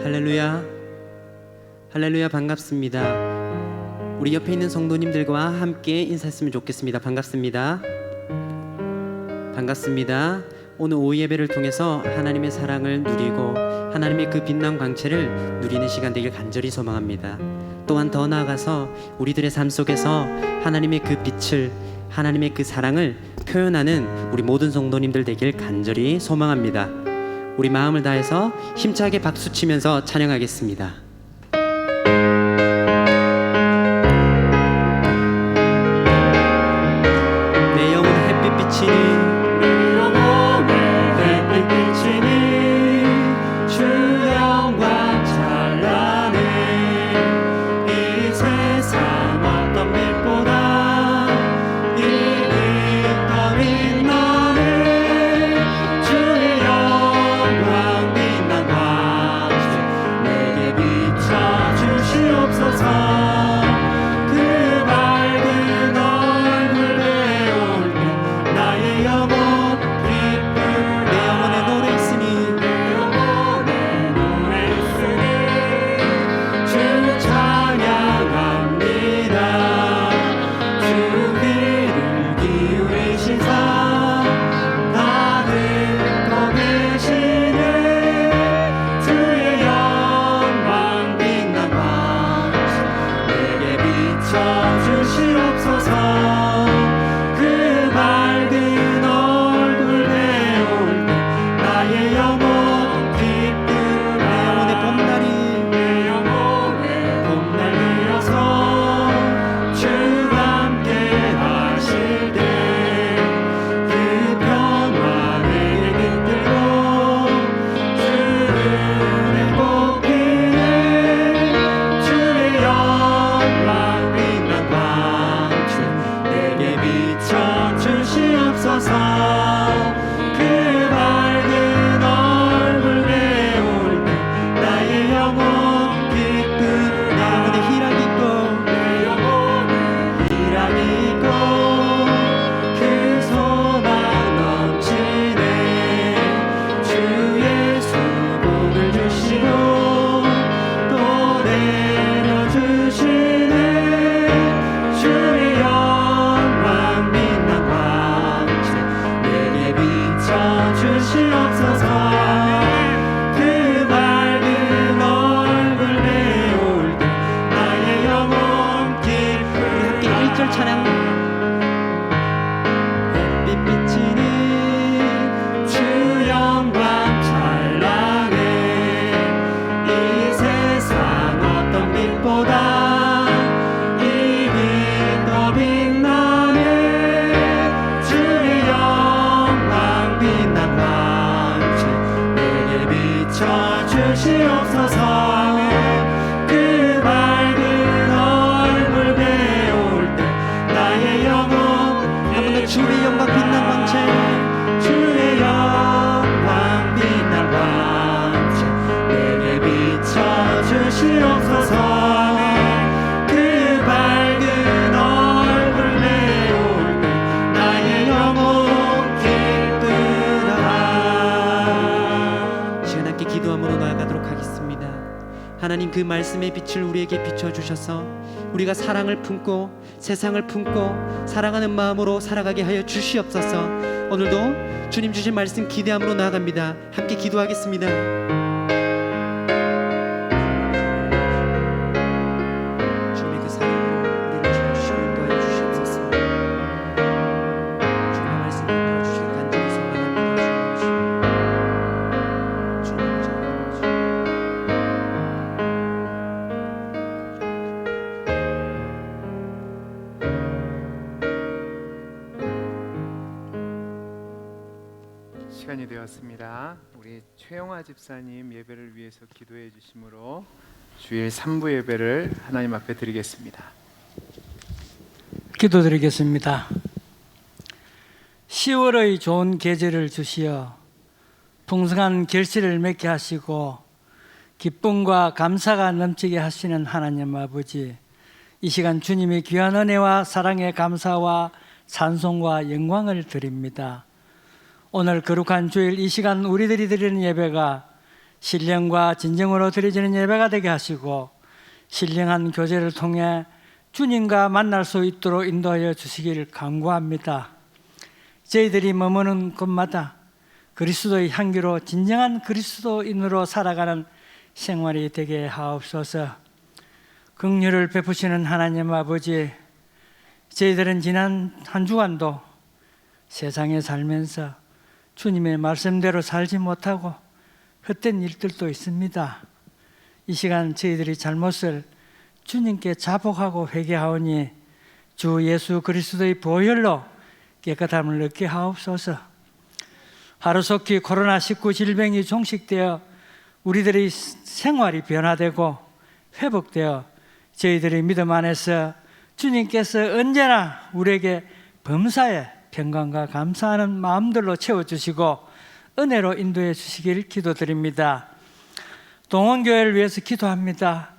할렐루야, 할렐루야. 반갑습니다. 우리 옆에 있는 성도님들과 함께 인사했으면 좋겠습니다. 반갑습니다. 반갑습니다. 오늘 오후 예배를 통해서 하나님의 사랑을 누리고 하나님의 그 빛난 광채를 누리는 시간 되길 간절히 소망합니다. 또한 더 나아가서 우리들의 삶 속에서 하나님의 그 빛을, 하나님의 그 사랑을 표현하는 우리 모든 성도님들 되길 간절히 소망합니다. 우리 마음을 다해서 힘차게 박수치면서 찬양하겠습니다. 내 영혼 햇빛 비치니, 내 영혼에 햇빛 비치니 주 영광 찬란해. 이 세상 어떤 빛보다 이 빛 더 빛나네. 주의 영광 빛난 광채 내게 비춰 주시옵소서. 하나님, 그 말씀의 빛을 우리에게 비춰주셔서 우리가 사랑을 품고 세상을 품고 사랑하는 마음으로 살아가게 하여 주시옵소서. 오늘도 주님 주신 말씀 기대함으로 나아갑니다. 함께 기도하겠습니다. 주님의 그 사랑으로 우리를 채워주시고 인도하여 주시옵소서. 주님의 말씀 인도하여 주시길 간절히 소망합니다. 주님 찬양합니다. 시간이 되었습니다. 우리 최영화 집사님 예배를 위해서 기도해 주심으로 주일 3부 예배를 하나님 앞에 드리겠습니다. 기도드리겠습니다. 10월의 좋은 계절을 주시어 풍성한 결실을 맺게 하시고 기쁨과 감사가 넘치게 하시는 하나님 아버지, 이 시간 주님의 귀한 은혜와 사랑에 감사와 찬송과 영광을 드립니다. 오늘 거룩한 주일 이 시간 우리들이 드리는 예배가 신령과 진정으로 드려지는 예배가 되게 하시고 신령한 교제를 통해 주님과 만날 수 있도록 인도하여 주시기를 간구합니다. 저희들이 머무는 곳마다 그리스도의 향기로 진정한 그리스도인으로 살아가는 생활이 되게 하옵소서. 긍휼을 베푸시는 하나님 아버지, 저희들은 지난 한 주간도 세상에 살면서 주님의 말씀대로 살지 못하고 헛된 일들도 있습니다. 이 시간 저희들이 잘못을 주님께 자복하고 회개하오니 주 예수 그리스도의 보혈로 깨끗함을 얻게 하옵소서. 하루속히 코로나19 질병이 종식되어 우리들의 생활이 변화되고 회복되어 저희들의 믿음 안에서 주님께서 언제나 우리에게 범사에 평강과 감사하는 마음들로 채워주시고 은혜로 인도해 주시길 기도드립니다. 동원교회를 위해서 기도합니다.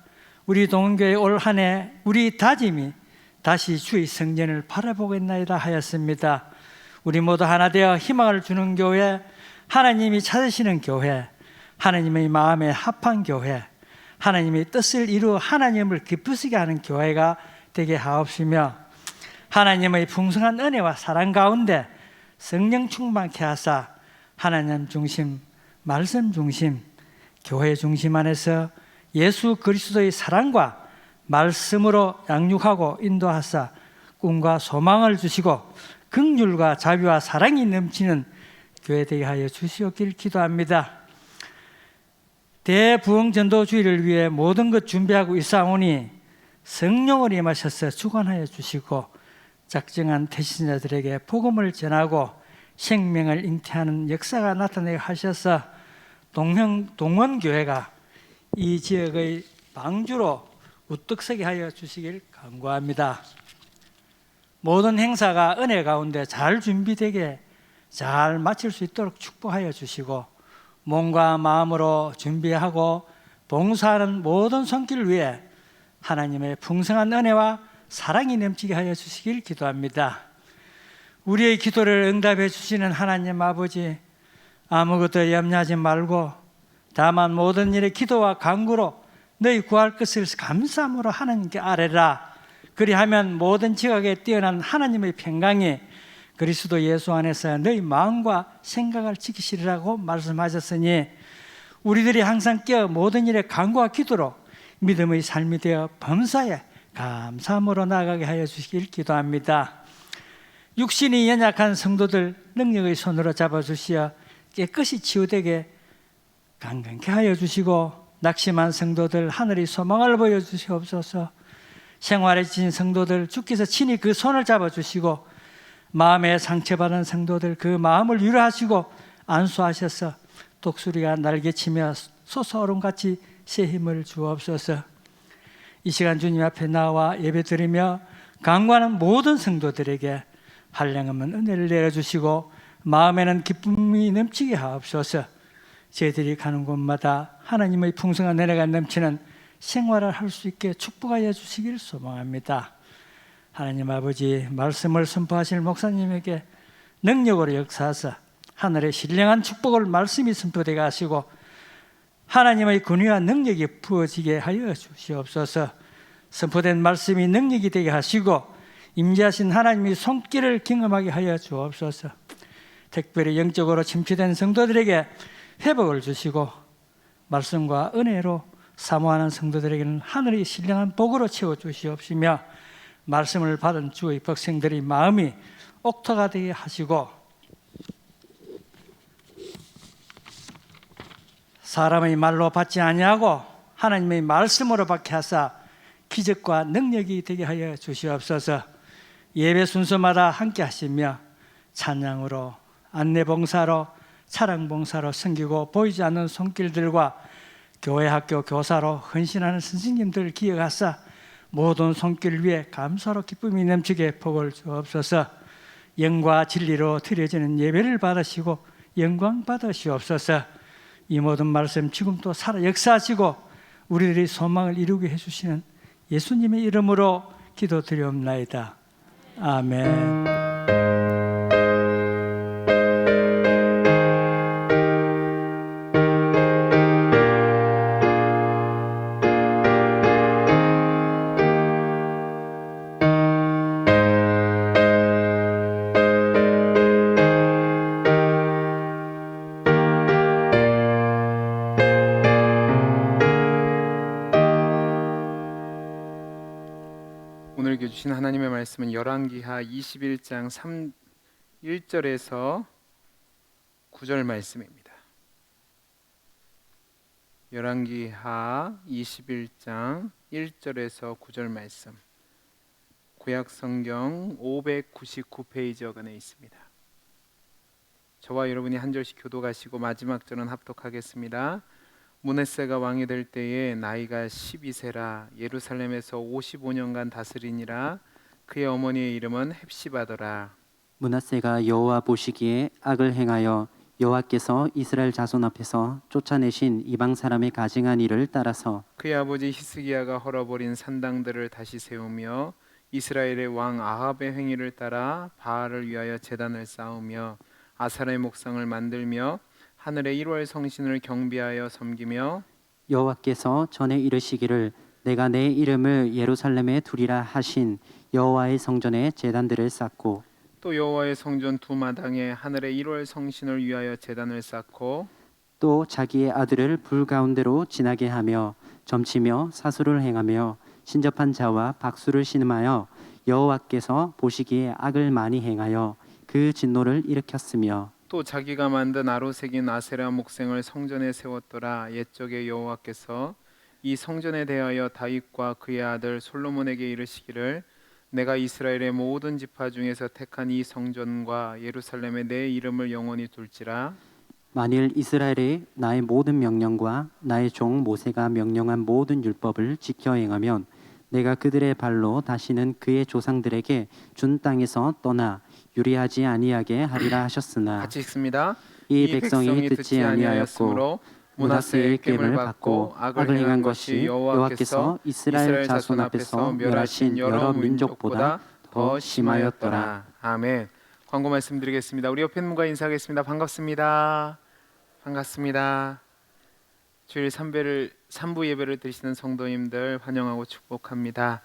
우리 동원교회 올 한 해 우리 다짐이 다시 주의 성전을 바라보겠나이다 하였습니다. 우리 모두 하나 되어 희망을 주는 교회, 하나님이 찾으시는 교회, 하나님의 마음에 합한 교회, 하나님의 뜻을 이루어 하나님을 기쁘시게 하는 교회가 되게 하옵시며 하나님의 풍성한 은혜와 사랑 가운데 성령 충만케 하사 하나님 중심, 말씀 중심, 교회 중심 안에서 예수 그리스도의 사랑과 말씀으로 양육하고 인도하사 꿈과 소망을 주시고 긍휼과 자비와 사랑이 넘치는 교회 되게 하여 주시옵길 기도합니다. 대부흥전도주의를 위해 모든 것 준비하고 있사오니 성령을 임하셔서 주관하여 주시고 작정한 태신자들에게 복음을 전하고 생명을 잉태하는 역사가 나타나게 하셔서 동원교회가 이 지역의 방주로 우뚝 서게 하여 주시길 간구합니다. 모든 행사가 은혜 가운데 잘 준비되게 잘 마칠 수 있도록 축복하여 주시고 몸과 마음으로 준비하고 봉사하는 모든 손길 위에 하나님의 풍성한 은혜와 사랑이 넘치게 하여 주시길 기도합니다. 우리의 기도를 응답해 주시는 하나님 아버지, 아무것도 염려하지 말고 다만 모든 일에 기도와 간구로 너희 구할 것을 감사함으로 하나님께 아뢰라. 그리하면 모든 지각에 뛰어난 하나님의 평강이 그리스도 예수 안에서 너희 마음과 생각을 지키시리라고 말씀하셨으니 우리들이 항상 깨어 모든 일에 간구와 기도로 믿음의 삶이 되어 범사에 감사함으로 나아가게 하여 주시길 기도합니다. 육신이 연약한 성도들 능력의 손으로 잡아주시어 깨끗이 치유되게 강건케 하여 주시고 낙심한 성도들 하늘의 소망을 보여주시옵소서. 생활에 지친 성도들 주께서 친히 그 손을 잡아주시고 마음에 상처받은 성도들 그 마음을 위로하시고 안수하셔서 독수리가 날개치며 솟아오름같이 새 힘을 주옵소서. 이 시간 주님 앞에 나와 예배드리며 간구하는 모든 성도들에게 한량없는 은혜를 내려주시고 마음에는 기쁨이 넘치게 하옵소서. 저희들이 가는 곳마다 하나님의 풍성한 은혜가 넘치는 생활을 할 수 있게 축복하여 주시길 소망합니다. 하나님 아버지, 말씀을 선포하실 목사님에게 능력으로 역사하사 하늘의 신령한 축복을 말씀이 선포되게 하시고 하나님의 권위와 능력이 부어지게 하여 주시옵소서. 선포된 말씀이 능력이 되게 하시고 임재하신 하나님의 손길을 경험하게 하여 주옵소서. 특별히 영적으로 침체된 성도들에게 회복을 주시고 말씀과 은혜로 사모하는 성도들에게는 하늘의 신령한 복으로 채워주시옵시며 말씀을 받은 주의 백성들의 마음이 옥토가 되게 하시고 사람의 말로 받지 아니하고 하나님의 말씀으로 받게 하사 기적과 능력이 되게 하여 주시옵소서. 예배 순서마다 함께 하시며 찬양으로 안내봉사로 차량봉사로 섬기고 보이지 않는 손길들과 교회 학교 교사로 헌신하는 선생님들을 기억하사 모든 손길 위에 감사로 기쁨이 넘치게 복을 주옵소서. 영과 진리로 드려지는 예배를 받으시고 영광 받으시옵소서. 이 모든 말씀 지금 또 살아 역사하시고 우리들의 소망을 이루게 해주시는 예수님의 이름으로 기도드리옵나이다. 아멘. 하나님의 말씀은 열왕기하 21장 1절에서 9절 말씀입니다. 열왕기하 21장 1절에서 9절 말씀, 구약 성경 599페이지 어간에 있습니다. 저와 여러분이 한 절씩 교독하시고 마지막 절은 합독하겠습니다. 므낫세가 왕이 될 때에 나이가 12세라 예루살렘에서 55년간 다스리니라. 그의 어머니의 이름은 헵시바더라. 므낫세가 여호와 보시기에 악을 행하여 여호와께서 이스라엘 자손 앞에서 쫓아내신 이방 사람의 가증한 일을 따라서 그의 아버지 히스기야가 헐어버린 산당들을 다시 세우며 이스라엘의 왕 아합의 행위를 따라 바알을 위하여 제단을 쌓으며 아사라의 목상을 만들며 하늘의 1월 성신을 경배하여 섬기며 여호와께서 전에 이르시기를 내가 내 이름을 예루살렘에 두리라 하신 여호와의 성전에 제단들을 쌓고 또 여호와의 성전 두 마당에 하늘의 1월 성신을 위하여 제단을 쌓고 또 자기의 아들을 불 가운데로 지나게 하며 점치며 사수를 행하며 신접한 자와 박수를 신음하여 여호와께서 보시기에 악을 많이 행하여 그 진노를 일으켰으며 또 자기가 만든 나로 새긴 아세라 목생을 성전에 세웠더라. 옛적에 여호와께서 이 성전에 대하여 다윗과 그의 아들 솔로몬에게 이르시기를 내가 이스라엘의 모든 지파 중에서 택한 이 성전과 예루살렘에 내 이름을 영원히 둘지라. 만일 이스라엘이 나의 모든 명령과 나의 종 모세가 명령한 모든 율법을 지켜 행하면 내가 그들의 발로 다시는 그의 조상들에게 준 땅에서 떠나 유리하지 아니하게 하리라 하셨으나 같이 읽습니다. 이 백성이 듣지 아니하였고 므낫세의 꾀를 받고 악을 행한 것이 여호와께서 이스라엘 자손 앞에서 멸하신 여러 민족보다 더 심하였더라. 아멘. 광고 말씀드리겠습니다. 우리 옆에 있는 분과 인사하겠습니다. 반갑습니다. 반갑습니다. 주일 3부 예배를 드리시는 성도님들 환영하고 축복합니다.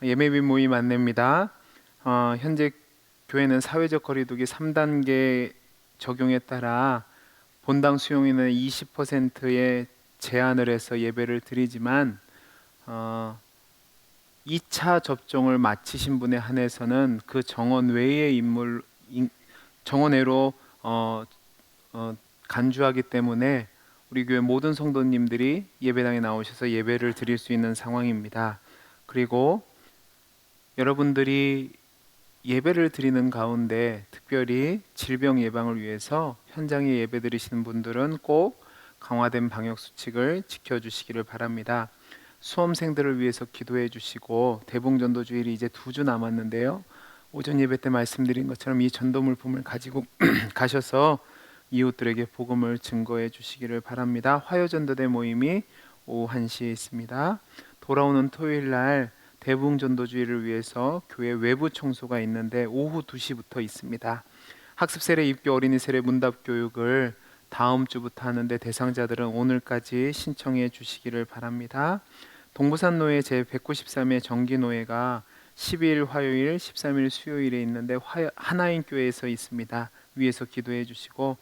예배비 모임 안내입니다. 현재 교회는 사회적 거리두기 3단계 적용에 따라 본당 수용인의 20%의 제한을 해서 예배를 드리지만 2차 접종을 마치신 분에 한해서는 그 정원 외의 정원외로 간주하기 때문에 우리 교회 모든 성도님들이 예배당에 나오셔서 예배를 드릴 수 있는 상황입니다. 그리고 여러분들이 예배를 드리는 가운데 특별히 질병 예방을 위해서 현장에 예배 드리시는 분들은 꼭 강화된 방역 수칙을 지켜주시기를 바랍니다. 수험생들을 위해서 기도해 주시고 대봉전도 주일이 이제 2주 남았는데요. 오전 예배 때 말씀드린 것처럼 이 전도 물품을 가지고 가셔서 이웃들에게 복음을 증거해 주시기를 바랍니다. 화요전도대 모임이 오후 1시에 있습니다. 돌아오는 토요일 날 대붕전도주의를 위해서 교회 외부 청소가 있는데 오후 2시부터 있습니다. 학습 세례, 입교, 어린이 세례, 문답 교육을 다음 주부터 하는데 대상자들은 오늘까지 신청해 주시기를 바랍니다. 동부산 노예 제193회 정기 노예가 12일 화요일, 13일 수요일에 있는데 하나인 교회에서 있습니다. 위에서 기도해 주시고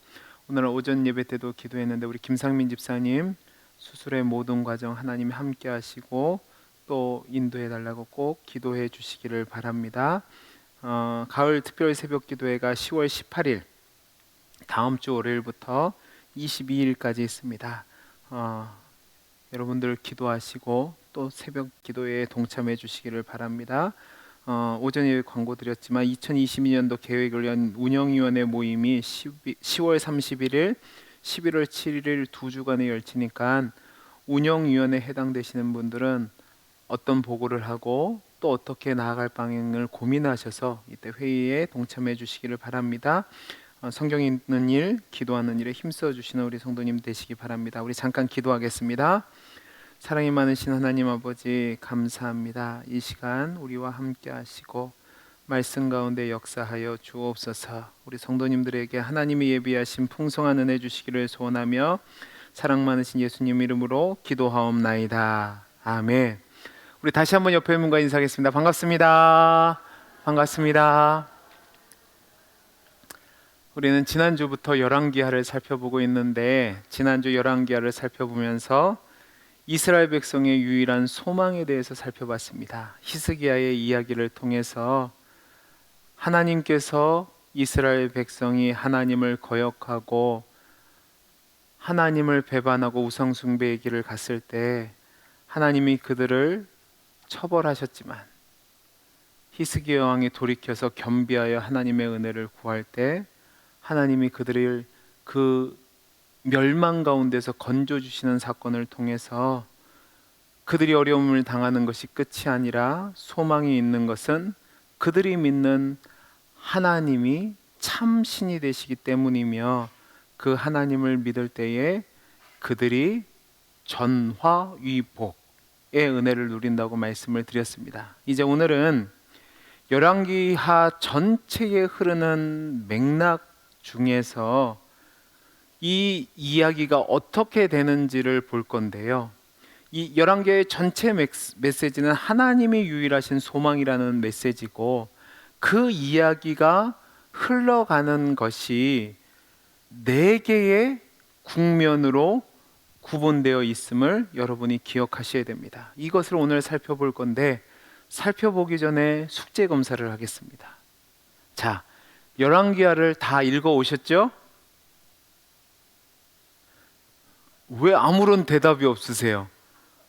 오늘 오전 예배 때도 기도했는데 우리 김상민 집사님 수술의 모든 과정 하나님이 함께 하시고 또 인도해 달라고 꼭 기도해 주시기를 바랍니다. 가을 특별 새벽 기도회가 10월 18일 다음 주 월요일부터 22일까지 있습니다. 여러분들 기도하시고 또 새벽 기도회에 동참해 주시기를 바랍니다. 오전에 광고 드렸지만 2022년도 계획을 위한 운영위원회 모임이 10월 31일, 11월 7일 2주간의 열치니까 운영위원회에 해당되시는 분들은 어떤 보고를 하고 또 어떻게 나아갈 방향을 고민하셔서 이때 회의에 동참해 주시기를 바랍니다. 성경 읽는 일, 기도하는 일에 힘써 주시는 우리 성도님 되시기 바랍니다. 우리 잠깐 기도하겠습니다. 사랑이 많으신 하나님 아버지 감사합니다. 이 시간 우리와 함께 하시고 말씀 가운데 역사하여 주옵소서. 우리 성도님들에게 하나님이 예비하신 풍성한 은혜 주시기를 소원하며 사랑 많으신 예수님 이름으로 기도하옵나이다. 아멘. 우리 다시 한번 옆에 분과 인사하겠습니다. 반갑습니다. 반갑습니다. 우리는 지난주부터 열왕기하를 살펴보고 있는데 지난주 열왕기하를 살펴보면서 이스라엘 백성의 유일한 소망에 대해서 살펴봤습니다. 히스기야의 이야기를 통해서 하나님께서 이스라엘 백성이 하나님을 거역하고 하나님을 배반하고 우상숭배의 길을 갔을 때 하나님이 그들을 처벌하셨지만 히스기야 왕이 돌이켜서 겸비하여 하나님의 은혜를 구할 때 하나님이 그들을 그 멸망 가운데서 건져주시는 사건을 통해서 그들이 어려움을 당하는 것이 끝이 아니라 소망이 있는 것은 그들이 믿는 하나님이 참 신이 되시기 때문이며 그 하나님을 믿을 때에 그들이 전화위복의 은혜를 누린다고 말씀을 드렸습니다. 이제 오늘은 열왕기하 전체에 흐르는 맥락 중에서 이 이야기가 어떻게 되는지를 볼 건데요. 이 열왕기의 전체 메시지는 하나님이 유일하신 소망이라는 메시지고 그 이야기가 흘러가는 것이 4개의 국면으로 구분되어 있음을 여러분이 기억하셔야 됩니다. 이것을 오늘 살펴볼 건데 살펴보기 전에 숙제 검사를 하겠습니다. 자, 열왕기하를 다 읽어 오셨죠? 왜 아무런 대답이 없으세요?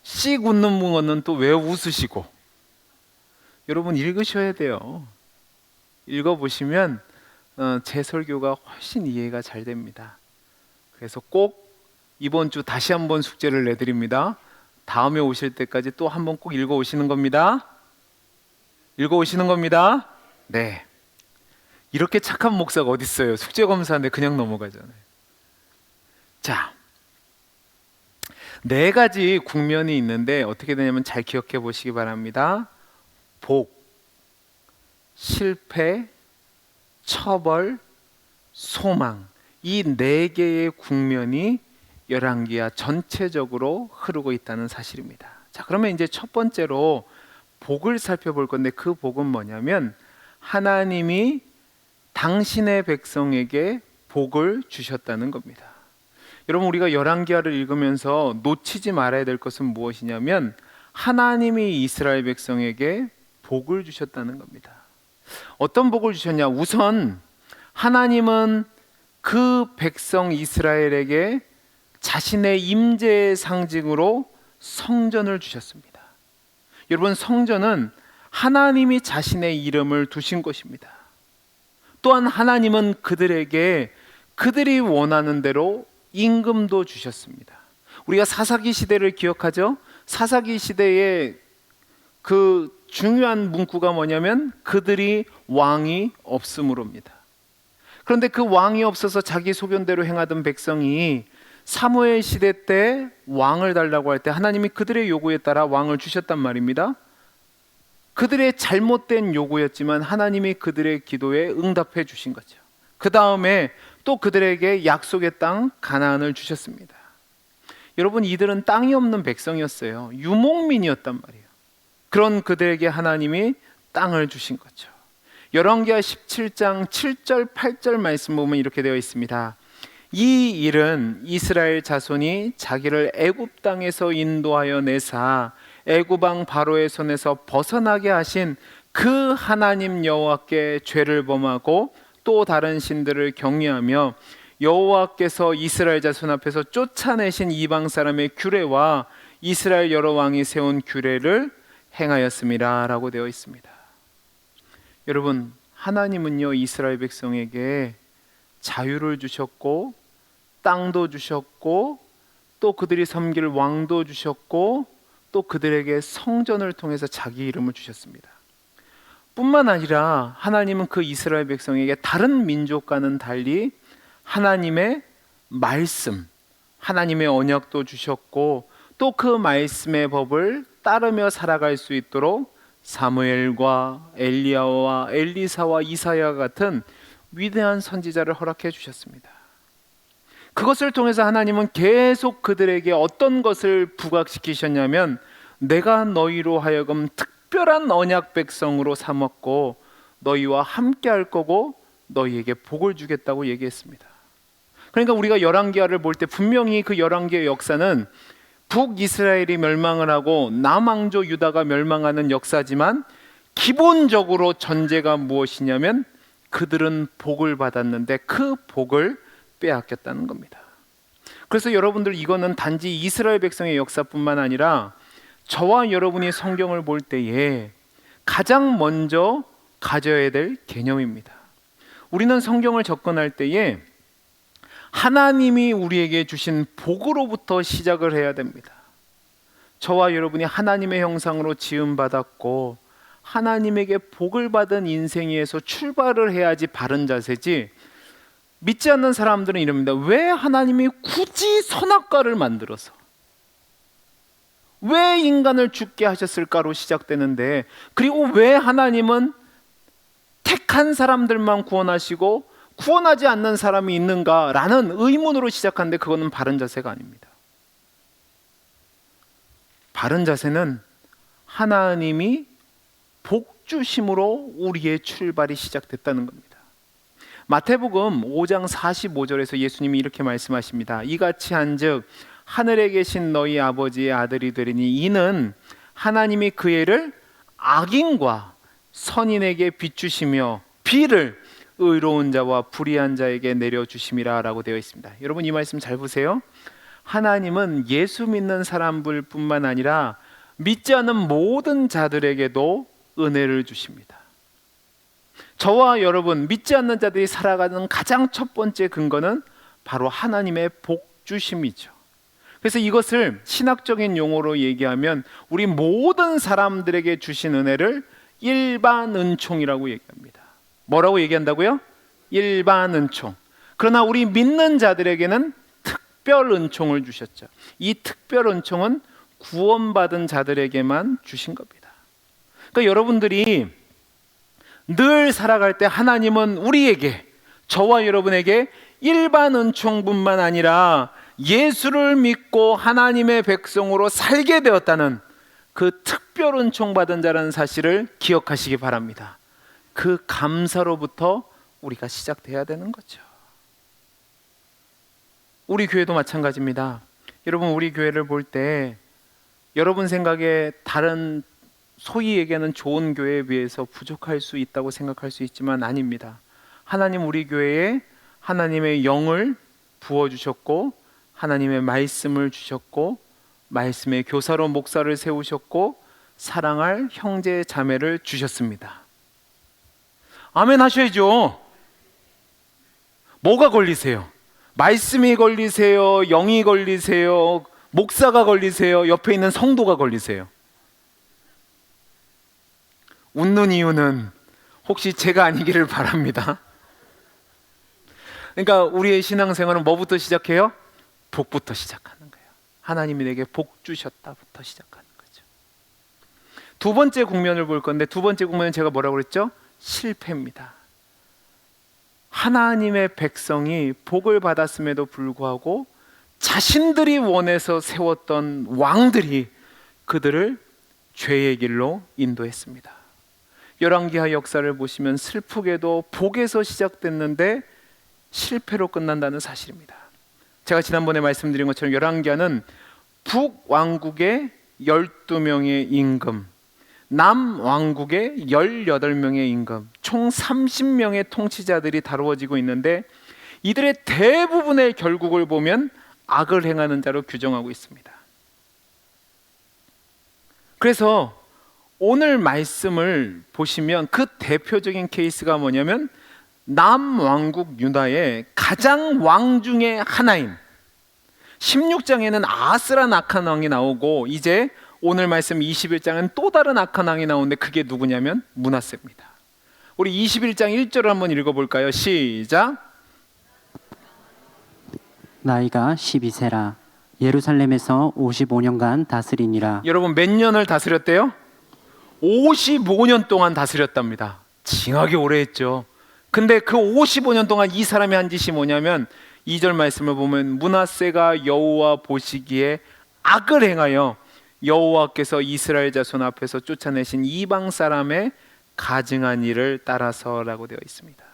씩 웃는 분은 또 왜 웃으시고? 여러분 읽으셔야 돼요. 읽어보시면 제 설교가 훨씬 이해가 잘 됩니다. 그래서 꼭 이번 주 다시 한번 숙제를 내드립니다. 다음에 오실 때까지 또 한번 꼭 읽어 오시는 겁니다. 읽어 오시는 겁니다. 네. 이렇게 착한 목사가 어디 있어요? 숙제 검사인데 그냥 넘어가잖아요. 자, 4가지 국면이 있는데 어떻게 되냐면 잘 기억해 보시기 바랍니다. 복, 실패, 처벌, 소망, 이 4개의 국면이 열왕기하 전체적으로 흐르고 있다는 사실입니다. 자, 그러면 이제 첫 번째로 복을 살펴볼 건데 그 복은 뭐냐면 하나님이 당신의 백성에게 복을 주셨다는 겁니다. 여러분, 우리가 열왕기하를 읽으면서 놓치지 말아야 될 것은 무엇이냐면 하나님이 이스라엘 백성에게 복을 주셨다는 겁니다. 어떤 복을 주셨냐? 우선 하나님은 그 백성 이스라엘에게 자신의 임재의 상징으로 성전을 주셨습니다. 여러분, 성전은 하나님이 자신의 이름을 두신 것입니다. 또한 하나님은 그들에게 그들이 원하는 대로 임금도 주셨습니다. 우리가 사사기 시대를 기억하죠? 사사기 시대에 그 중요한 문구가 뭐냐면 그들이 왕이 없음으로입니다. 그런데 그 왕이 없어서 자기 소견대로 행하던 백성이 사무엘 시대 때 왕을 달라고 할 때 하나님이 그들의 요구에 따라 왕을 주셨단 말입니다. 그들의 잘못된 요구였지만 하나님이 그들의 기도에 응답해 주신 거죠. 그 다음에 또 그들에게 약속의 땅 가나안을 주셨습니다. 여러분, 이들은 땅이 없는 백성이었어요. 유목민이었단 말이에요. 그런 그들에게 하나님이 땅을 주신 거죠. 열왕기하 17장 7절 8절 말씀 보면 이렇게 되어 있습니다. 이 일은 이스라엘 자손이 자기를 애굽 땅에서 인도하여 내사 애굽 왕 바로의 손에서 벗어나게 하신 그 하나님 여호와께 죄를 범하고 또 다른 신들을 경외하며 여호와께서 이스라엘 자손 앞에서 쫓아내신 이방 사람의 규례와 이스라엘 여러 왕이 세운 규례를 행하였습니다 라고 되어 있습니다. 여러분, 하나님은요 이스라엘 백성에게 자유를 주셨고 땅도 주셨고 또 그들이 섬길 왕도 주셨고 또 그들에게 성전을 통해서 자기 이름을 주셨습니다. 뿐만 아니라 하나님은 그 이스라엘 백성에게 다른 민족과는 달리 하나님의 말씀, 하나님의 언약도 주셨고 또 그 말씀의 법을 따르며 살아갈 수 있도록 사무엘과 엘리야와 엘리사와 이사야 같은 위대한 선지자를 허락해 주셨습니다. 그것을 통해서 하나님은 계속 그들에게 어떤 것을 부각시키셨냐면 내가 너희로 하여금 특별한 언약 백성으로 삼았고 너희와 함께 할 거고 너희에게 복을 주겠다고 얘기했습니다. 그러니까 우리가 열왕기하를 볼 때 분명히 그 열왕기의 역사는 북이스라엘이 멸망을 하고 남왕조 유다가 멸망하는 역사지만 기본적으로 전제가 무엇이냐면 그들은 복을 받았는데 그 복을 빼앗겼다는 겁니다. 그래서 여러분들, 이거는 단지 이스라엘 백성의 역사뿐만 아니라 저와 여러분이 성경을 볼 때에 가장 먼저 가져야 될 개념입니다. 우리는 성경을 접근할 때에 하나님이 우리에게 주신 복으로부터 시작을 해야 됩니다. 저와 여러분이 하나님의 형상으로 지음받았고 하나님에게 복을 받은 인생에서 출발을 해야지 바른 자세지, 믿지 않는 사람들은 이럽니다. 왜 하나님이 굳이 선악과를 만들어서 왜 인간을 죽게 하셨을까로 시작되는데, 그리고 왜 하나님은 택한 사람들만 구원하시고 구원하지 않는 사람이 있는가라는 의문으로 시작하는데, 그거는 바른 자세가 아닙니다. 바른 자세는 하나님이 복 주심으로 우리의 출발이 시작됐다는 겁니다. 마태복음 5장 45절에서 예수님이 이렇게 말씀하십니다. 이같이 한즉 하늘에 계신 너희 아버지의 아들이 되리니 이는 하나님이 그 애를 악인과 선인에게 비추시며 비를 의로운 자와 불의한 자에게 내려주심이라 라고 되어 있습니다. 여러분, 이 말씀 잘 보세요. 하나님은 예수 믿는 사람들뿐만 아니라 믿지 않는 모든 자들에게도 은혜를 주십니다. 저와 여러분, 믿지 않는 자들이 살아가는 가장 첫 번째 근거는 바로 하나님의 복 주심이죠. 그래서 이것을 신학적인 용어로 얘기하면 우리 모든 사람들에게 주신 은혜를 일반 은총이라고 얘기합니다. 뭐라고 얘기한다고요? 일반 은총. 그러나 우리 믿는 자들에게는 특별 은총을 주셨죠. 이 특별 은총은 구원받은 자들에게만 주신 겁니다. 그러니까 여러분들이 늘 살아갈 때 하나님은 우리에게, 저와 여러분에게 일반 은총뿐만 아니라 예수를 믿고 하나님의 백성으로 살게 되었다는 그 특별 은총 받은 자라는 사실을 기억하시기 바랍니다. 그 감사로부터 우리가 시작돼야 되는 거죠. 우리 교회도 마찬가지입니다. 여러분, 우리 교회를 볼 때 여러분 생각에 다른 소위 얘기하는 좋은 교회에 비해서 부족할 수 있다고 생각할 수 있지만 아닙니다. 하나님 우리 교회에 하나님의 영을 부어주셨고 하나님의 말씀을 주셨고 말씀의 교사로 목사를 세우셨고 사랑할 형제 자매를 주셨습니다. 아멘 하셔야죠. 뭐가 걸리세요? 말씀이 걸리세요? 영이 걸리세요? 목사가 걸리세요? 옆에 있는 성도가 걸리세요? 웃는 이유는 혹시 제가 아니기를 바랍니다. 그러니까 우리의 신앙생활은 뭐부터 시작해요? 복부터 시작하는 거예요. 하나님이 내게 복 주셨다부터 시작하는 거죠. 두 번째 국면을 볼 건데, 두 번째 국면은 제가 뭐라고 그랬죠? 실패입니다. 하나님의 백성이 복을 받았음에도 불구하고 자신들이 원해서 세웠던 왕들이 그들을 죄의 길로 인도했습니다. 열왕기하 역사를 보시면 슬프게도 복에서 시작됐는데 실패로 끝난다는 사실입니다. 제가 지난번에 말씀드린 것처럼 열왕기하는 북왕국의 12명의 임금, 남왕국의 18명의 임금, 총 30명의 통치자들이 다루어지고 있는데 이들의 대부분의 결국을 보면 악을 행하는 자로 규정하고 있습니다. 그래서 오늘 말씀을 보시면 그 대표적인 케이스가 뭐냐면 남왕국 유다의 가장 왕 중에 하나인 16장에는 아스란 악한 왕이 나오고 이제 오늘 말씀 21장은 또 다른 악한 왕이 나오는데 그게 누구냐면 므낫세입니다. 우리 21장 1절을 한번 읽어볼까요? 시작. 나이가 12세라 예루살렘에서 55년간 다스리니라. 여러분 몇 년을 다스렸대요? 55년 동안 다스렸답니다. 징하게 오래 했죠. 근데 그 55년 동안 이 사람이 한 짓이 뭐냐면 2절 말씀을 보면 므낫세가 여호와 보시기에 악을 행하여 여호와께서 이스라엘 자손 앞에서 쫓아내신 이방 사람의 가증한 일을 따라서라고 되어 있습니다.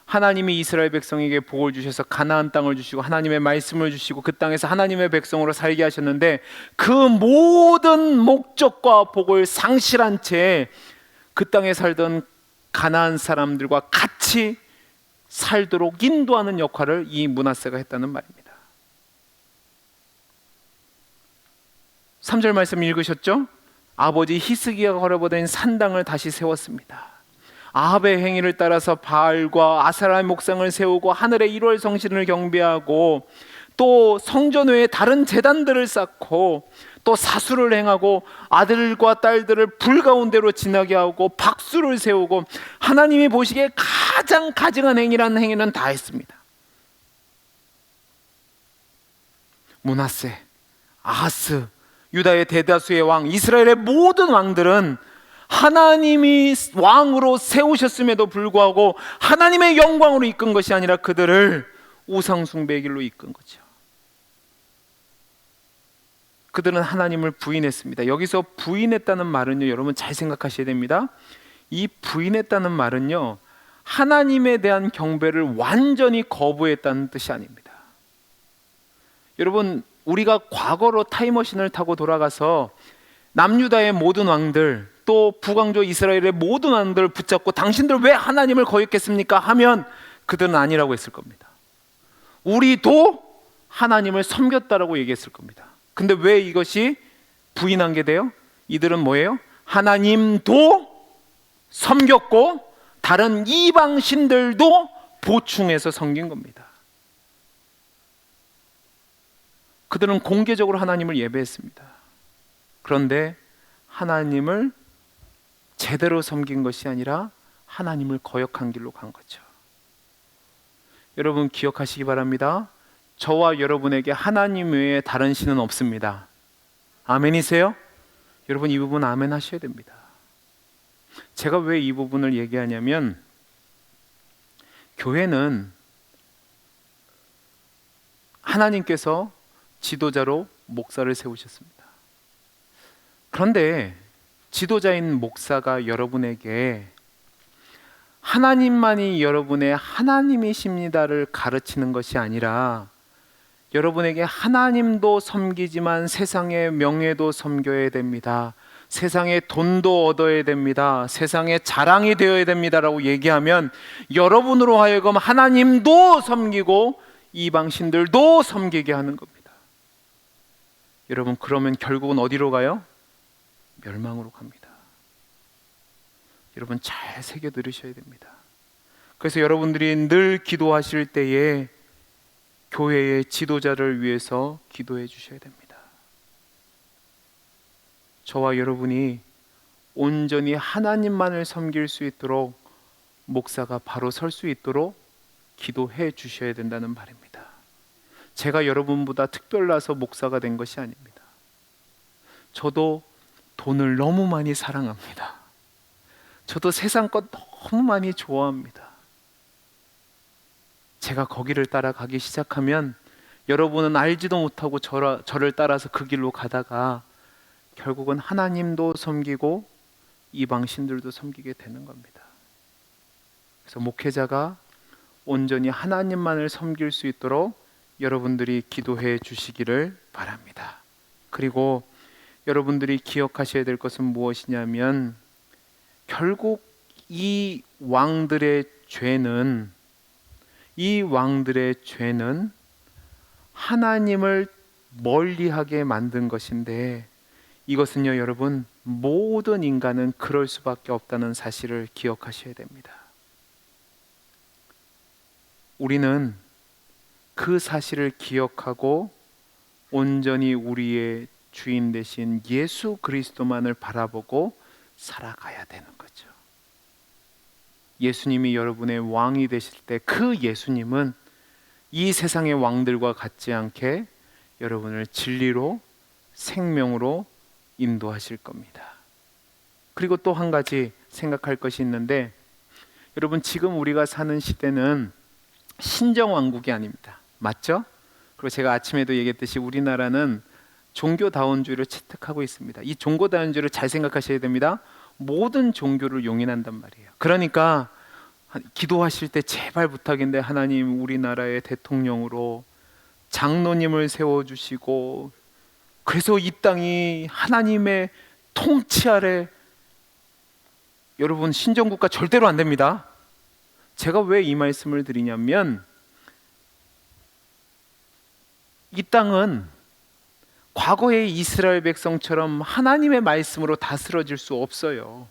하나님이 이스라엘 백성에게 복을 주셔서 가나안 땅을 주시고 하나님의 말씀을 주시고 그 땅에서 하나님의 백성으로 살게 하셨는데, 그 모든 목적과 복을 상실한 채 그 땅에 살던 가나안 사람들과 같이 살도록 인도하는 역할을 이 므낫세가 했다는 말입니다. 3절 말씀 읽으셨죠? 아버지 히스기야가 걸어보낸 산당을 다시 세웠습니다. 아합의 행위를 따라서 바알과 아세라의 목상을 세우고 하늘의 1월 성신을 경배하고, 또 성전 외에 다른 제단들을 쌓고, 또 사수를 행하고 아들과 딸들을 불 가운데로 지나게 하고 박수를 세우고, 하나님이 보시기에 가장 가증한 행위라는 행위는 다 했습니다. 므낫세, 아하스, 유다의 대다수의 왕, 이스라엘의 모든 왕들은 하나님이 왕으로 세우셨음에도 불구하고 하나님의 영광으로 이끈 것이 아니라 그들을 우상 숭배의 길로 이끈 거죠. 그들은 하나님을 부인했습니다. 여기서 부인했다는 말은요, 여러분 잘 생각하셔야 됩니다. 이 부인했다는 말은요, 하나님에 대한 경배를 완전히 거부했다는 뜻이 아닙니다. 여러분, 우리가 과거로 타임머신을 타고 돌아가서 남유다의 모든 왕들, 또 북왕조 이스라엘의 모든 왕들을 붙잡고 당신들 왜 하나님을 거역했습니까? 하면 그들은 아니라고 했을 겁니다. 우리도 하나님을 섬겼다라고 얘기했을 겁니다. 근데 왜 이것이 부인한 게 돼요? 이들은 뭐예요? 하나님도 섬겼고 다른 이방 신들도 보충해서 섬긴 겁니다. 그들은 공개적으로 하나님을 예배했습니다. 그런데 하나님을 제대로 섬긴 것이 아니라 하나님을 거역한 길로 간 거죠. 여러분 기억하시기 바랍니다. 저와 여러분에게 하나님 외에 다른 신은 없습니다. 아멘이세요? 여러분 이 부분 아멘 하셔야 됩니다. 제가 왜 이 부분을 얘기하냐면, 교회는 하나님께서 지도자로 목사를 세우셨습니다. 그런데 지도자인 목사가 여러분에게 하나님만이 여러분의 하나님이십니다를 가르치는 것이 아니라, 여러분에게 하나님도 섬기지만 세상의 명예도 섬겨야 됩니다, 세상의 돈도 얻어야 됩니다, 세상의 자랑이 되어야 됩니다라고 얘기하면 여러분으로 하여금 하나님도 섬기고 이방신들도 섬기게 하는 겁니다. 여러분 그러면 결국은 어디로 가요? 멸망으로 갑니다. 여러분 잘 새겨 들으셔야 됩니다. 그래서 여러분들이 늘 기도하실 때에 교회의 지도자를 위해서 기도해 주셔야 됩니다. 저와 여러분이 온전히 하나님만을 섬길 수 있도록 목사가 바로 설 수 있도록 기도해 주셔야 된다는 말입니다. 제가 여러분보다 특별나서 목사가 된 것이 아닙니다. 저도 돈을 너무 많이 사랑합니다. 저도 세상 것 너무 많이 좋아합니다. 제가 거기를 따라가기 시작하면 여러분은 알지도 못하고 저를 따라서 그 길로 가다가 결국은 하나님도 섬기고 이방신들도 섬기게 되는 겁니다. 그래서 목회자가 온전히 하나님만을 섬길 수 있도록 여러분들이 기도해 주시기를 바랍니다. 그리고 여러분들이 기억하셔야 될 것은 무엇이냐면, 결국 이 왕들의 죄는 하나님을 멀리하게 만든 것인데, 이것은요 여러분 모든 인간은 그럴 수밖에 없다는 사실을 기억하셔야 됩니다. 우리는 그 사실을 기억하고 온전히 우리의 주인 되신 예수 그리스도만을 바라보고 살아가야 되는 거죠. 예수님이 여러분의 왕이 되실 때 그 예수님은 이 세상의 왕들과 같지 않게 여러분을 진리로 생명으로 인도하실 겁니다. 그리고 또 한 가지 생각할 것이 있는데, 여러분 지금 우리가 사는 시대는 신정왕국이 아닙니다. 맞죠? 그리고 제가 아침에도 얘기했듯이 우리나라는 종교다원주의를 채택하고 있습니다. 이 종교다원주의를 잘 생각하셔야 됩니다. 모든 종교를 용인한단 말이에요. 그러니까 기도하실 때 제발 부탁인데 하나님 우리나라의 대통령으로 장로님을 세워주시고 그래서 이 땅이 하나님의 통치 아래, 여러분 신정국가 절대로 안 됩니다. 제가 왜 이 말씀을 드리냐면 이 땅은 과거의 이스라엘 백성처럼 하나님의 말씀으로 다스려질 수 없어요.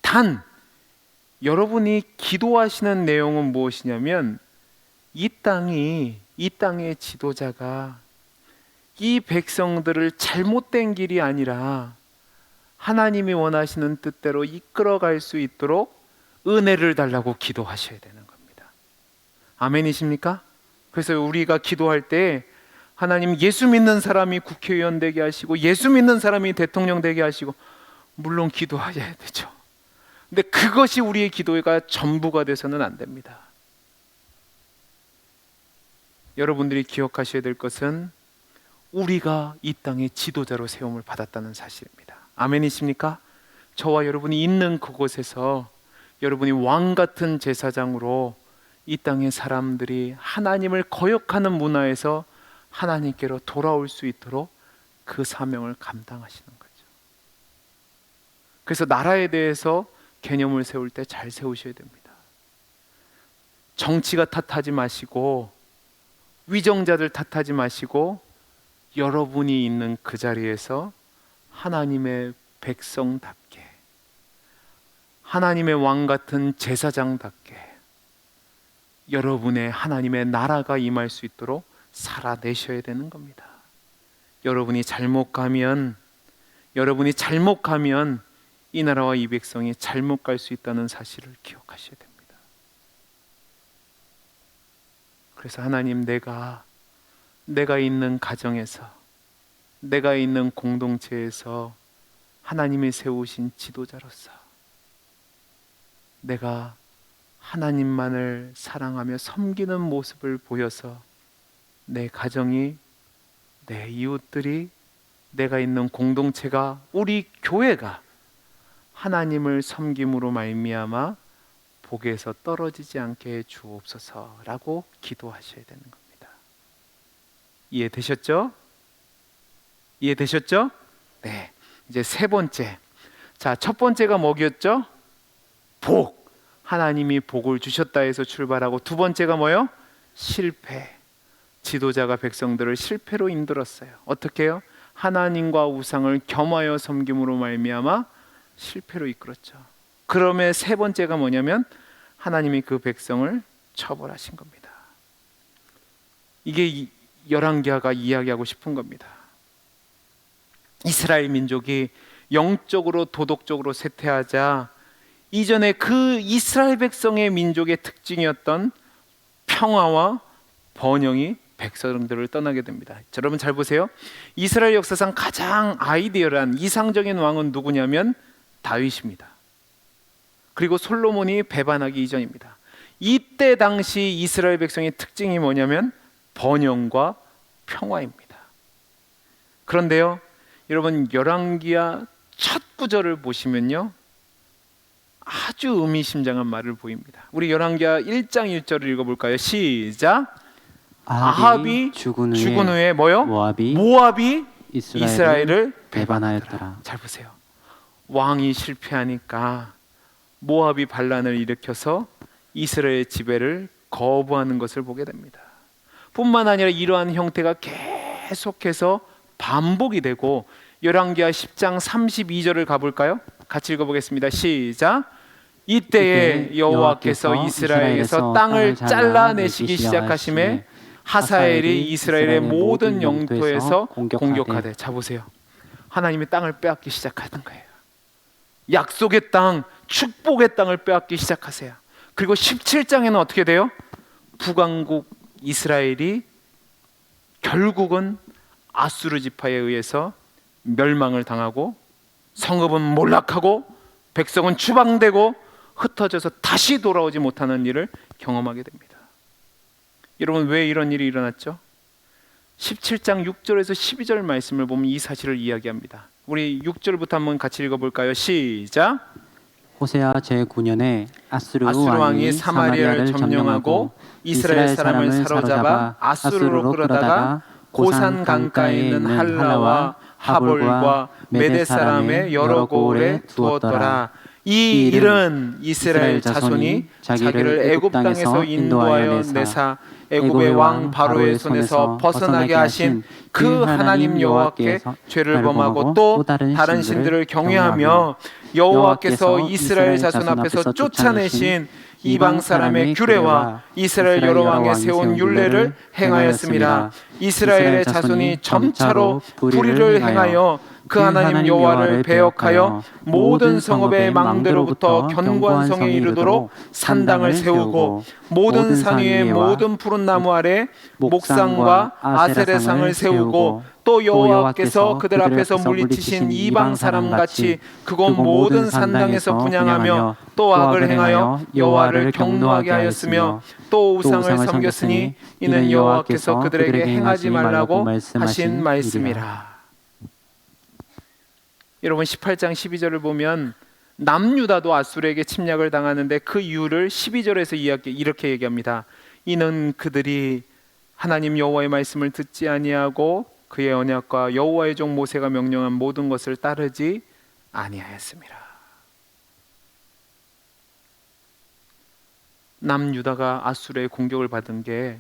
단 여러분이 기도하시는 내용은 무엇이냐면 이 땅의 지도자가 이 백성들을 잘못된 길이 아니라 하나님이 원하시는 뜻대로 이끌어갈 수 있도록 은혜를 달라고 기도하셔야 되는 겁니다. 아멘이십니까? 그래서 우리가 기도할 때 하나님 예수 믿는 사람이 국회의원 되게 하시고 예수 믿는 사람이 대통령 되게 하시고, 물론 기도해야 되죠. 근데 그것이 우리의 기도가 전부가 돼서는 안 됩니다. 여러분들이 기억하셔야 될 것은 우리가 이 땅의 지도자로 세움을 받았다는 사실입니다. 아멘이십니까? 저와 여러분이 있는 그곳에서 여러분이 왕 같은 제사장으로 이 땅의 사람들이 하나님을 거역하는 문화에서 하나님께로 돌아올 수 있도록 그 사명을 감당하시는 거죠. 그래서 나라에 대해서 개념을 세울 때 잘 세우셔야 됩니다. 정치가 탓하지 마시고 위정자들 탓하지 마시고 여러분이 있는 그 자리에서 하나님의 백성답게, 하나님의 왕 같은 제사장답게 여러분의 하나님의 나라가 임할 수 있도록 살아내셔야 되는 겁니다. 여러분이 잘못 가면 이 나라와 이 백성이 잘못 갈 수 있다는 사실을 기억하셔야 됩니다. 그래서 하나님, 내가 있는 가정에서, 내가 있는 공동체에서 하나님이 세우신 지도자로서 내가 하나님만을 사랑하며 섬기는 모습을 보여서 내 가정이, 내 이웃들이, 내가 있는 공동체가, 우리 교회가 하나님을 섬김으로 말미암아 복에서 떨어지지 않게 해 주옵소서라고 기도하셔야 되는 겁니다. 이해되셨죠? 네. 이제 세 번째. 자, 첫 번째가 뭐였죠? 복. 하나님이 복을 주셨다 해서 출발하고, 두 번째가 뭐요? 실패. 지도자가 백성들을 실패로 인들었어요. 어떻게 해요? 하나님과 우상을 겸하여 섬김으로 말미암아 실패로 이끌었죠. 그러면 세 번째가 뭐냐면 하나님이 그 백성을 처벌하신 겁니다. 이게 열왕기하가 이야기하고 싶은 겁니다. 이스라엘 민족이 영적으로 도덕적으로 쇠퇴하자 이전에 그 이스라엘 백성의 민족의 특징이었던 평화와 번영이 백성들을 떠나게 됩니다. 여러분 잘 보세요. 이스라엘 역사상 가장 아이디얼한 이상적인 왕은 누구냐면 다윗입니다. 그리고 솔로몬이 배반하기 이전입니다. 이때 당시 이스라엘 백성의 특징이 뭐냐면 번영과 평화입니다. 그런데요, 여러분 열왕기하 첫 구절을 보시면요, 아주 의미심장한 말을 보입니다. 우리 열왕기하 1장 1절을 읽어볼까요? 시작. 아합이 죽은 후에 뭐요? 모압이 이스라엘을 배반하였더라. 잘 보세요. 왕이 실패하니까 모압이 반란을 일으켜서 이스라엘 지배를 거부하는 것을 보게 됩니다. 뿐만 아니라 이러한 형태가 계속해서 반복이 되고, 열왕기하 10장 32절을 가볼까요? 같이 읽어보겠습니다. 시작. 이때에 여호와께서 이스라엘에서 땅을 잘라내시기 시작하심에 하사엘이 이스라엘의 모든 영토에서 공격하되. 자 보세요. 하나님이 땅을 빼앗기 시작하는 거예요. 약속의 땅, 축복의 땅을 빼앗기 시작하세요. 그리고 17장에는 어떻게 돼요? 북왕국 이스라엘이 결국은 아수르 지파에 의해서 멸망을 당하고, 성읍은 몰락하고, 백성은 추방되고 흩어져서 다시 돌아오지 못하는 일을 경험하게 됩니다. 여러분, 왜 이런 일이 일어났죠? 17장 6절에서 12절 말씀을 보면 이 사실을 이야기합니다. 우리 6절부터 한번 같이 읽어볼까요? 시작. 호세아 제9년에 아수르 아수르 왕이 사마리아를 점령하고 이스라엘 사람을 사로잡아 아수르로 끌어다가 고산 강가에 있는 할라와 하볼과 메대 사람의 여러 고을에 두었더라. 이 일은 이스라엘 자손이 자기를 애굽 땅에서 인도하여 내사 애굽의 왕 바로의 손에서 벗어나게 하신 그 하나님 여호와께 죄를 범하고 또 다른 신들을 경외하며 여호와께서 이스라엘 자손 앞에서 쫓아내신 이방 사람의 규례와 이스라엘 여러 왕에 세운 율례를 행하였습니다. 이스라엘의 자손이 점차로 불의를 행하여 그 하나님 여호와를 배역하여 모든 성읍의 망대로부터 견고한 성에 이르도록 산당을 세우고 모든 산 위에 모든 푸른 나무 아래 목상과 아세레상을 세우고 또 여호와께서 그들 앞에서 물리치신 이방 사람 같이 그곳 모든 산당에서 분향하며 또 악을 행하여 여호와를 경노하게 하였으며 또 우상을 섬겼으니 이는 여호와께서 그들에게 행하지 말라고 하신 말씀이라. 여러분 18장 12절을 보면 남유다도 아수르에게 침략을 당하는데 그 이유를 12절에서 이렇게 얘기합니다. 이는 그들이 하나님 여호와의 말씀을 듣지 아니하고 그의 언약과 여호와의 종 모세가 명령한 모든 것을 따르지 아니하였습니다. 남유다가 아수르의 공격을 받은 게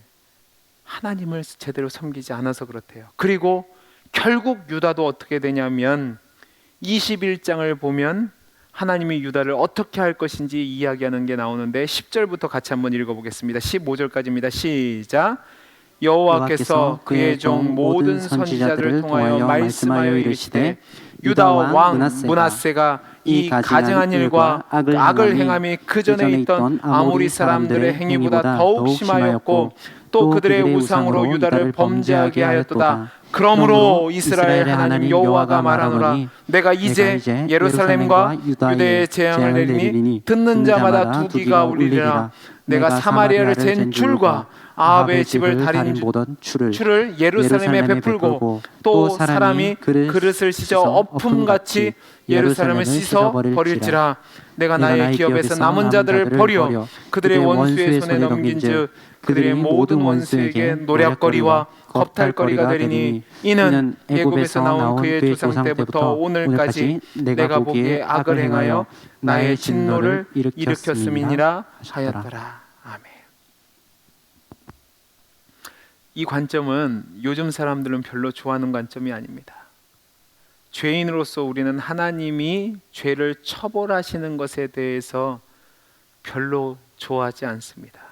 하나님을 제대로 섬기지 않아서 그렇대요. 그리고 결국 유다도 어떻게 되냐면 21장을 보면 하나님이 유다를 어떻게 할 것인지 이야기하는 게 나오는데 10절부터 같이 한번 읽어보겠습니다. 15절까지입니다. 시작. 여호와께서 그의 종 모든 선지자들을 통하여 말씀하여 이르시되 유다 왕 므낫세가 이 가증한 일과 악을 행함이 그 전에 있던 아모리 사람들의 행위보다 더욱 심하였고 또 그들의 우상으로 유다를 범죄하게 하였도다. 그러므로 이스라엘 하나님 여호와가 말하노라. 내가 이제 예루살렘과 유대에 재앙을 내리니 듣는 자마다 두 귀가 울리리라. 내가 사마리아를 잰 줄과 아합의 집을 다린 줄을 예루살렘에 베풀고 또 사람이 그릇을 씻어 엎음같이 예루살렘을 씻어 버릴지라. 내가 나의 기업에서 남은 자들을 버려 그들의 원수의 손에 넘긴즉 그들의 모든 원수에게 노략거리와 겁탈거리가 되리니 이는 애굽에서 나온 그의 조상 때부터 오늘까지 내가 보기에 악을 행하여 나의 진노를 일으켰음이니라 하였더라. 아멘. 이 관점은 요즘 사람들은 별로 좋아하는 관점이 아닙니다. 죄인으로서 우리는 하나님이 죄를 처벌하시는 것에 대해서 별로 좋아하지 않습니다.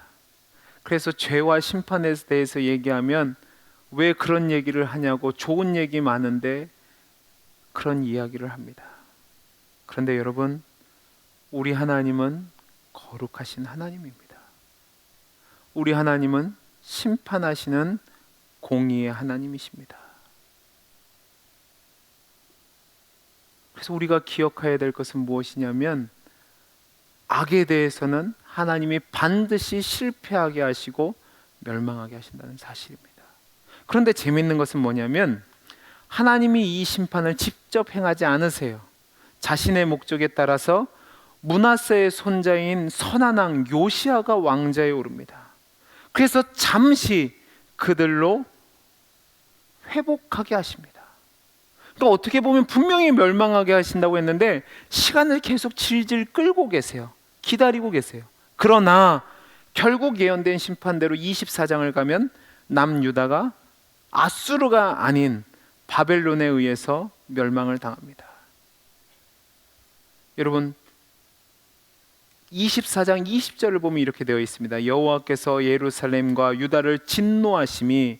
그래서 죄와 심판에 대해서 얘기하면 왜 그런 얘기를 하냐고 좋은 얘기 많은데 그런 이야기를 합니다. 그런데 여러분, 우리 하나님은 거룩하신 하나님입니다. 우리 하나님은 심판하시는 공의의 하나님이십니다. 그래서 우리가 기억해야 될 것은 무엇이냐면 악에 대해서는 하나님이 반드시 실패하게 하시고 멸망하게 하신다는 사실입니다. 그런데 재미있는 것은 뭐냐면 하나님이 이 심판을 직접 행하지 않으세요. 자신의 목적에 따라서 므낫세의 손자인 선한 왕 요시아가 왕자에 오릅니다. 그래서 잠시 그들로 회복하게 하십니다. 그러니까 어떻게 보면 분명히 멸망하게 하신다고 했는데 시간을 계속 질질 끌고 계세요. 기다리고 계세요. 그러나 결국 예언된 심판대로 24장을 가면 남유다가 아수르가 아닌 바벨론에 의해서 멸망을 당합니다. 여러분 24장 20절을 보면 이렇게 되어 있습니다. 여호와께서 예루살렘과 유다를 진노하심이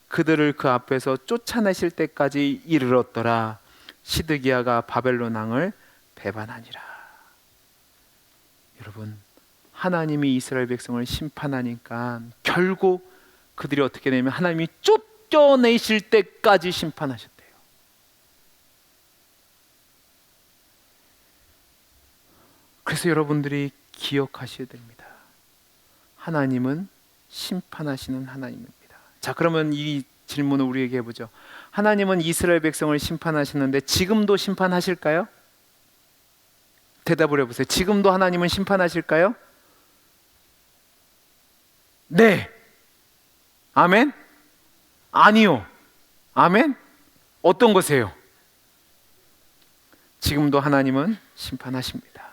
그들을 그 앞에서 쫓아내실 때까지 이르렀더라. 시드기야가 바벨론 왕을 배반하니라. 여러분 하나님이 이스라엘 백성을 심판하니까 결국 그들이 어떻게 되냐면 하나님이 쫓겨내실 때까지 심판하셨대요. 그래서 여러분들이 기억하셔야 됩니다. 하나님은 심판하시는 하나님입니다. 자, 그러면 이 질문을 우리에게 해보죠. 하나님은 이스라엘 백성을 심판하시는데 지금도 심판하실까요? 대답을 해보세요. 지금도 하나님은 심판하실까요? 네. 아멘? 아니요. 아멘? 어떤 것이에요? 지금도 하나님은 심판하십니다.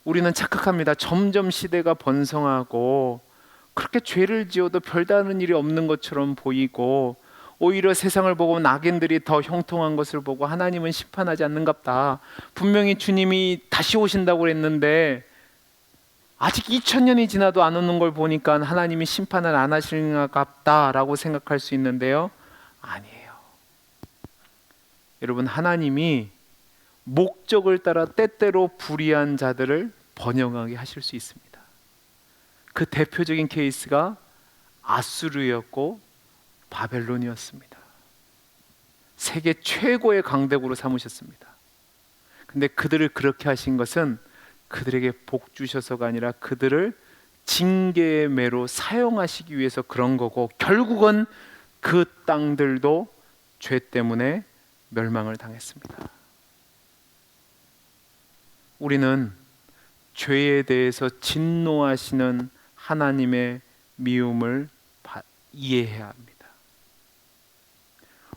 우리는 착각합니다. 점점 시대가 번성하고 그렇게 죄를 지어도 별다른 일이 없는 것처럼 보이고 오히려 세상을 보고 낙인들이 더 형통한 것을 보고 하나님은 심판하지 않는갑다. 분명히 주님이 다시 오신다고 그랬는데 아직 2000년이 지나도 안 오는 걸 보니까 하나님이 심판을 안 하시는갑다라고 생각할 수 있는데요. 아니에요. 여러분, 하나님이 목적을 따라 때때로 불의한 자들을 번영하게 하실 수 있습니다. 그 대표적인 케이스가 아수르였고 바벨론이었습니다. 세계 최고의 강대국으로 삼으셨습니다. 근데 그들을 그렇게 하신 것은 그들에게 복 주셔서가 아니라 그들을 징계의 매로 사용하시기 위해서 그런 거고, 결국은 그 땅들도 죄 때문에 멸망을 당했습니다. 우리는 죄에 대해서 진노하시는 하나님의 미움을 이해해야 합니다.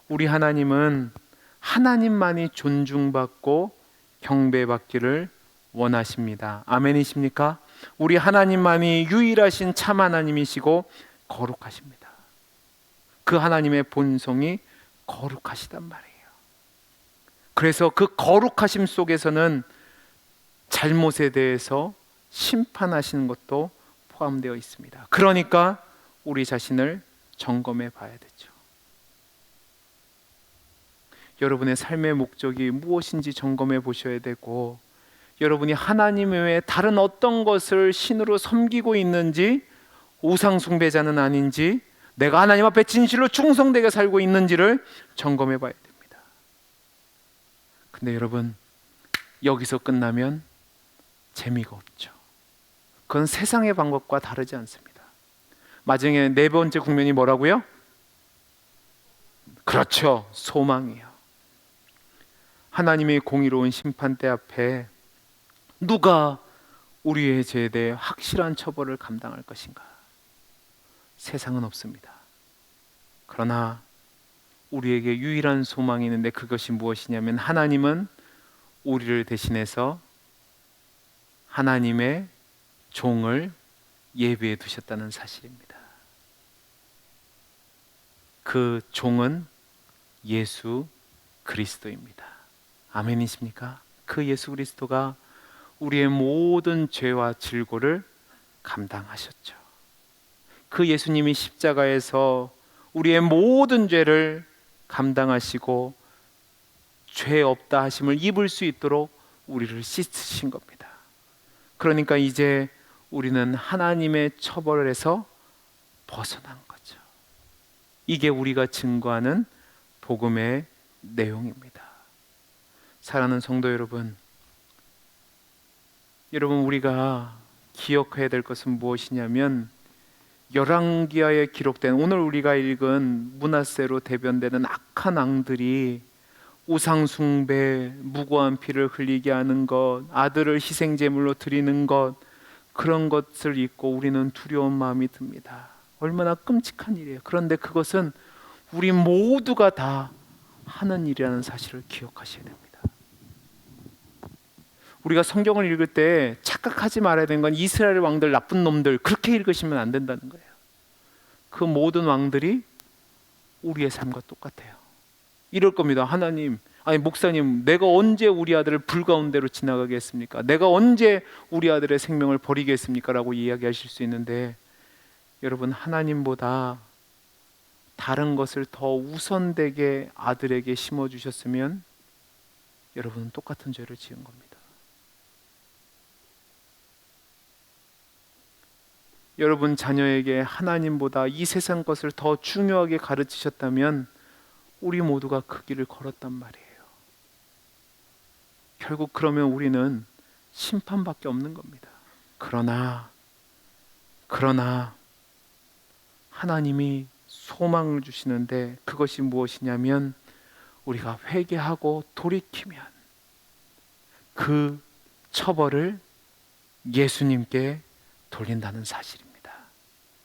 우리 하나님은 하나님만이 존중받고 경배받기를 원하십니다. 아멘이십니까? 우리 하나님만이 유일하신 참 하나님이시고 거룩하십니다. 그 하나님의 본성이 거룩하시단 말이에요. 그래서 그 거룩하심 속에서는 잘못에 대해서 심판하시는 것도 포함되어 있습니다. 그러니까 우리 자신을 점검해 봐야 되죠. 여러분의 삶의 목적이 무엇인지 점검해 보셔야 되고, 여러분이 하나님 외에 다른 어떤 것을 신으로 섬기고 있는지, 우상 숭배자는 아닌지, 내가 하나님 앞에 진실로 충성되게 살고 있는지를 점검해 봐야 됩니다. 근데 여러분, 여기서 끝나면 재미가 없죠. 그건 세상의 방법과 다르지 않습니다. 마지막에 네 번째 국면이 뭐라고요? 그렇죠. 소망이에요. 하나님의 공의로운 심판대 앞에 누가 우리의 죄에 대해 확실한 처벌을 감당할 것인가? 세상은 없습니다. 그러나 우리에게 유일한 소망이 있는데, 그것이 무엇이냐면 하나님은 우리를 대신해서 하나님의 종을 예비해 두셨다는 사실입니다. 그 종은 예수 그리스도입니다. 아멘이십니까? 그 예수 그리스도가 우리의 모든 죄와 질고를 감당하셨죠. 그 예수님이 십자가에서 우리의 모든 죄를 감당하시고 죄 없다 하심을 입을 수 있도록 우리를 씻으신 겁니다. 그러니까 이제 우리는 하나님의 처벌에서 벗어난 거죠. 이게 우리가 증거하는 복음의 내용입니다. 사랑하는 성도 여러분, 우리가 기억해야 될 것은 무엇이냐면, 열왕기하에 기록된 오늘 우리가 읽은 므낫세로 대변되는 악한 왕들이 우상 숭배, 무고한 피를 흘리게 하는 것, 아들을 희생제물로 드리는 것, 그런 것을 잊고 우리는 두려운 마음이 듭니다. 얼마나 끔찍한 일이에요. 그런데 그것은 우리 모두가 다 하는 일이라는 사실을 기억하셔야 됩니다. 우리가 성경을 읽을 때 착각하지 말아야 되는 건 이스라엘 왕들 나쁜 놈들, 그렇게 읽으시면 안 된다는 거예요. 그 모든 왕들이 우리의 삶과 똑같아요. 이럴 겁니다. 하나님, 아니 목사님, 내가 언제 우리 아들을 불 가운데로 지나가게 했습니까? 내가 언제 우리 아들의 생명을 버리게 했습니까? 라고 이야기하실 수 있는데, 여러분, 하나님보다 다른 것을 더 우선되게 아들에게 심어주셨으면 여러분은 똑같은 죄를 지은 겁니다. 여러분 자녀에게 하나님보다 이 세상 것을 더 중요하게 가르치셨다면 우리 모두가 그 길을 걸었단 말이에요. 결국 그러면 우리는 심판밖에 없는 겁니다. 그러나 하나님이 소망을 주시는데, 그것이 무엇이냐면 우리가 회개하고 돌이키면 그 처벌을 예수님께 돌린다는 사실입니다.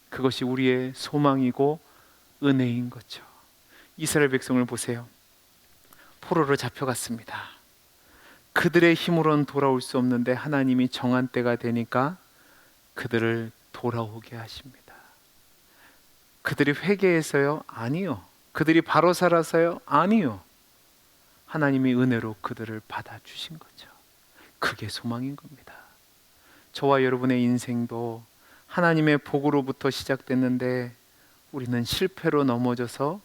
그것이 우리의 소망이고 은혜인 거죠. 이스라엘 백성을 보세요. 포로로 잡혀갔습니다. 그들의 힘으로는 돌아올 수 없는데 하나님이 정한 때가 되니까 그들을 돌아오게 하십니다. 그들이 회개해서요? 아니요. 그들이 바로 살아서요? 아니요. 하나님이 은혜로 그들을 받아주신 거죠. 그게 소망인 겁니다. 저와 여러분의 인생도 하나님의 복으로부터 시작됐는데 우리는 실패로 넘어져서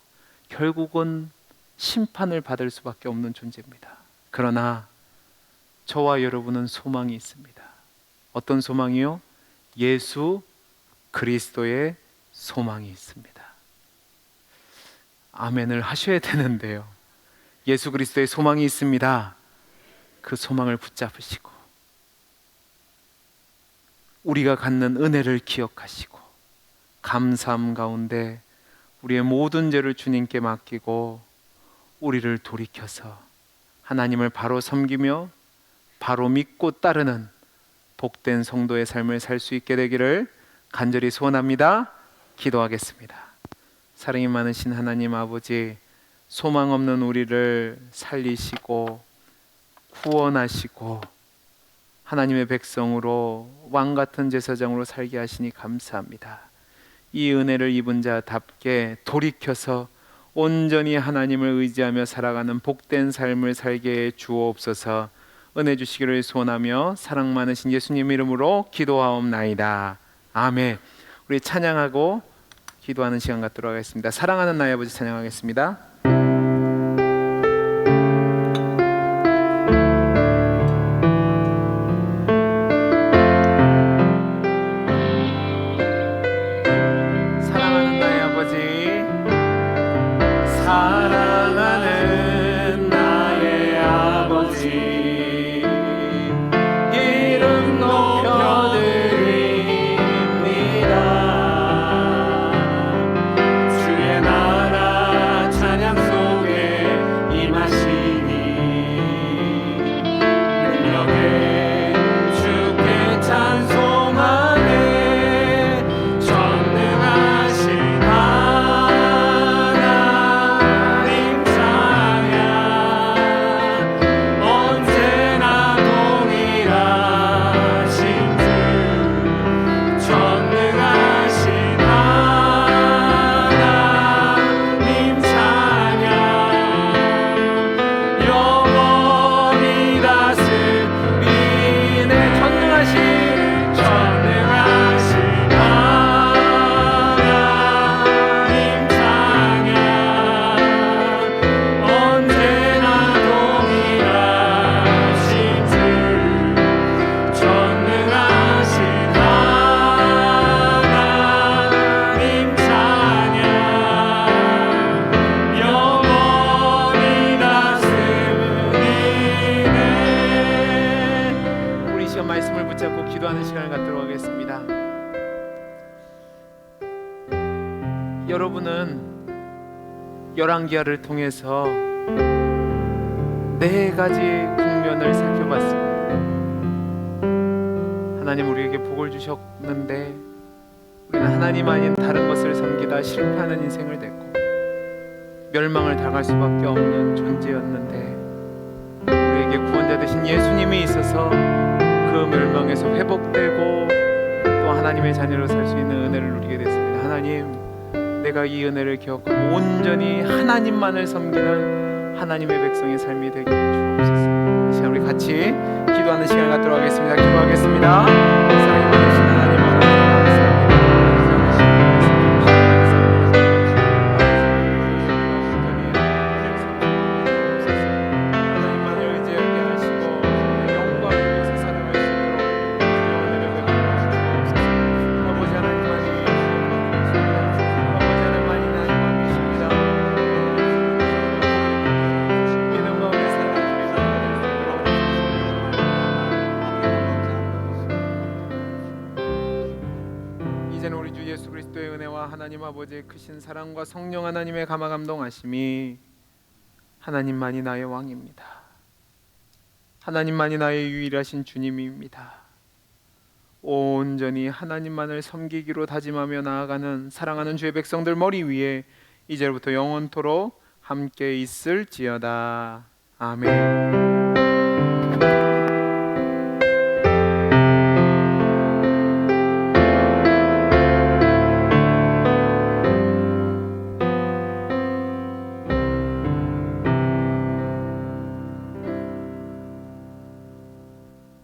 결국은 심판을 받을 수밖에 없는 존재입니다. 그러나 저와 여러분은 소망이 있습니다. 어떤 소망이요? 예수 그리스도의 소망이 있습니다. 아멘을 하셔야 되는데요. 예수 그리스도의 소망이 있습니다. 그 소망을 붙잡으시고 우리가 갖는 은혜를 기억하시고 감사함 가운데 우리의 모든 죄를 주님께 맡기고 우리를 돌이켜서 하나님을 바로 섬기며 바로 믿고 따르는 복된 성도의 삶을 살 수 있게 되기를 간절히 소원합니다. 기도하겠습니다. 사랑이 많으신 하나님 아버지, 소망 없는 우리를 살리시고 구원하시고 하나님의 백성으로 왕같은 제사장으로 살게 하시니 감사합니다. 이 은혜를 입은 자답게 돌이켜서 온전히 하나님을 의지하며 살아가는 복된 삶을 살게 해 주옵소서. 은혜 주시기를 소원하며 사랑 많으신 예수님 이름으로 기도하옵나이다. 아멘. 우리 찬양하고 기도하는 시간 갖도록 하겠습니다. 사랑하는 나의 아버지 찬양하겠습니다. 사랑하는 나의 아버지, 사랑하는 나의 아버지, 이름 높여드립니다. 주의 나라 찬양 속에 임하시니 능력에 주께 찬송하네. 전능하신 하나님 찬양, 언제나 동일하신 주. 전능하신 하나님 찬양, 영원히 다스리네. 전능하신 하나님 찬양, 언제나 동일하신 주. 전능하신 하나님 찬양, 영원히 다스리네. 우리 시간 말씀을 붙잡고 기도하는 시간을 갖도록 하겠습니다. 여러분은 열왕기하를 통해서 네 가지 국면을 살펴봤습니다. 하나님 우리에게 복을 주셨는데 우리는 하나님 아닌 다른 것을 섬기다 실패하는 인생을 냈고 멸망을 당할 수밖에 없는 존재였는데 우리에게 구원자 되신 예수님이 있어서 그 멸망에서 회복되고 또 하나님의 자녀로 살 수 있는 은혜를 누리게 됐습니다. 하나님, 내가 이 은혜를 기억하고 온전히 하나님만을 섬기는 하나님의 백성의 삶이 되게 주옵소서. 이 시간 우리 같이 기도하는 시간 갖도록 하겠습니다. 기도하겠습니다. 사랑이 많으신 하나님 아버지, 하나님만을 의지하게 하시고 영광 위에서 살아갈 수 있도록 은혜를 베풀어 주옵소서. 아버지 하나님만이 왕이십니다. 믿음 가운데 살아갑니다. 이제는 우리 주 예수 그리스도의 은혜와 하나님 아버지의 크신 사랑과 성령 하나님의 감화 감동하심이 하나님만이 나의 왕입니다. 하나님만이 나의 유일하신 주님입니다. 온전히 하나님만을 섬기기로 다짐하며 나아가는 사랑하는 주의 백성들 머리 위에 이제부터 영원토록 함께 있을지어다. 아멘.